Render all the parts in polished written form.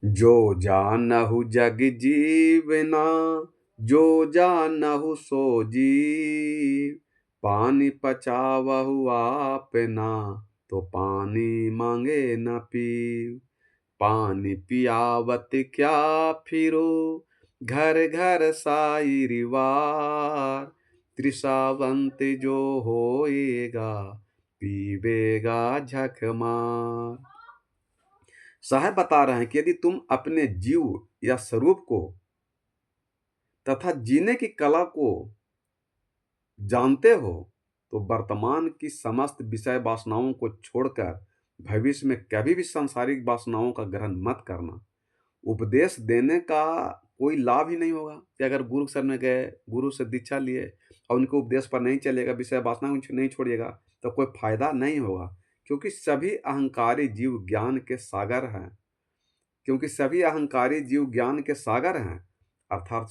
जो जानहु जग जीवना, जो जानहु सो जीव। पानी पचावहु आपना, तो पानी मांगे न पीव। पानी पियावत क्या फिरो, घर घर साई रिवार। त्रिसावंत जो होएगा, पीवेगा झक मार। साहब बता रहे हैं कि यदि तुम अपने जीव या स्वरूप को तथा जीने की कला को जानते हो, तो वर्तमान की समस्त विषय वासनाओं को छोड़कर भविष्य में कभी भी सांसारिक वासनाओं का ग्रहण मत करना। उपदेश देने का कोई लाभ ही नहीं होगा कि अगर गुरु शरण में गए, गुरु से दीक्षा लिए और उनके उपदेश पर नहीं चलेगा, विषय वासना नहीं छोड़िएगा, तो कोई फायदा नहीं होगा। क्योंकि सभी अहंकारी जीव ज्ञान के सागर हैं। अर्थात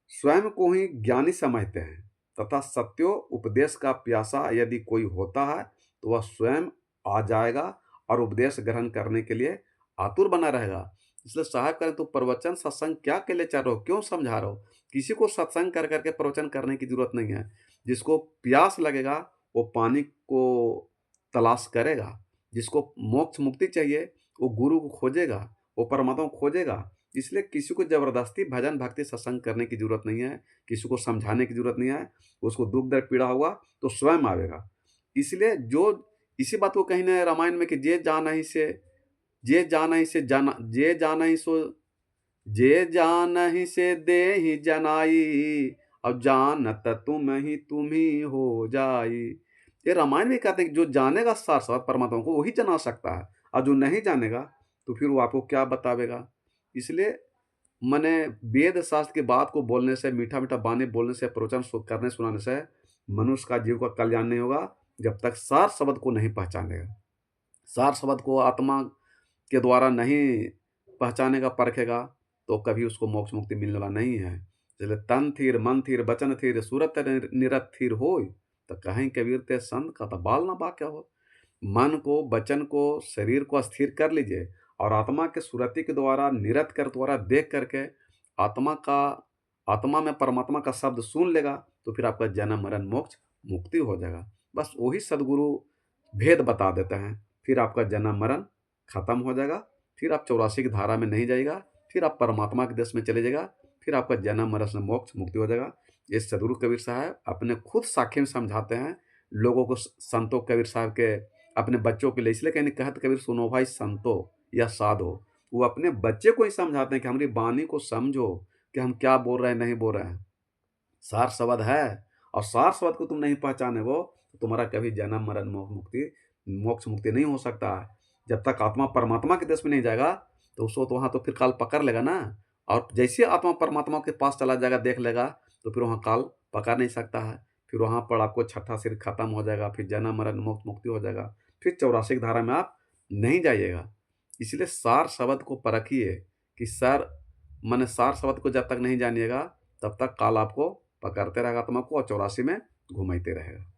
स्वयं को ही ज्ञानी समझते हैं। तथा सत्यो उपदेश का प्यासा यदि कोई होता है, तो वह स्वयं आ जाएगा और उपदेश ग्रहण करने के लिए आतुर बना रहेगा। इसलिए साहब करें तो प्रवचन सत्संग क्या के लिए चल रहे हो, क्यों समझा रहे हो? किसी को सत्संग कर करके प्रवचन करने की जरूरत नहीं है। जिसको प्यास लगेगा वो पानी को तलाश करेगा। जिसको मोक्ष मुक्ति चाहिए वो गुरु को खोजेगा, वो परमात्मा को खोजेगा। इसलिए किसी को जबरदस्ती भजन भक्ति सत्संग करने की जरूरत नहीं है, किसी को समझाने की जरूरत नहीं है। उसको दुख दर्द पीड़ा होगा तो स्वयं आवेगा। इसलिए जो इसी बात को कहीं ना रामायण में कि जे जानहि से देहि जनाई, अब जानत तुम ही हो जाई। ये रामायण में कहते हैं कि जो जानेगा साक्षात परमात्मा को वही जना सकता है, और जो नहीं जानेगा तो फिर वो आपको क्या बतावेगा। इसलिए मने वेद शास्त्र की बात को बोलने से, मीठा मीठा बानी बोलने से, प्रवचन करने सुनाने से मनुष्य का जीव का कल्याण नहीं होगा, जब तक सार शब्द को नहीं पहचानेगा। सार शब्द को आत्मा के द्वारा नहीं पहचानेगा, परखेगा, तो कभी उसको मोक्ष मुक्ति मिलने वाला नहीं है। इसलिए तन थीर मन थीर बचन थीर सूरत निरत थीर होय, तो कहीं कबीर ते संत का तो बाल ना बाक्या हो। मन को, वचन को, शरीर को स्थिर कर लीजिए और आत्मा के सुरति के द्वारा, निरत कर द्वारा देख करके आत्मा में परमात्मा का शब्द सुन लेगा, तो फिर आपका जन्म मरण मोक्ष मुक्ति हो जाएगा। बस वही सदगुरु भेद बता देते हैं। फिर आपका जन्म मरण खत्म हो जाएगा, फिर आप 84 की धारा में नहीं जाएगा, फिर आप परमात्मा के देश में चले जाएगा, फिर आपका जन्म मरण से मोक्ष मुक्ति हो जाएगा। ये सदगुरु कबीर साहब अपने खुद साखी में समझाते हैं लोगों को। संतों कबीर साहब के अपने बच्चों के लिए इसलिए कहने कहत कबीर सुनो भाई संतो या साधो। वो अपने बच्चे को ही समझाते हैं कि हमारी वाणी को समझो कि हम क्या बोल रहे हैं, नहीं बोल रहे हैं। सार शब्द है, और सार शब्द को तुम नहीं पहचाने वो, तो तुम्हारा कभी जन्म मरण मोक्ष मुक्ति नहीं हो सकता है। जब तक आत्मा परमात्मा के देश में नहीं जाएगा, तो उसको तो वहाँ तो फिर काल पकड़ लेगा ना। और जैसे आत्मा परमात्मा के पास चला जाएगा, देख लेगा, तो फिर वहाँ काल पकड़ नहीं सकता है। फिर वहाँ पर आपको छठा सिर खत्म हो जाएगा, फिर जन्म मरण मोक्ष मुक्ति हो जाएगा, फिर 84 की धारा में आप नहीं जाइएगा। इसलिए सार शब्द को परखिए कि सार शब्द को जब तक नहीं जानिएगा, तब तक काल आपको पकड़ते रहेगा, आत्मा को, और 84 में घुमाते रहेगा।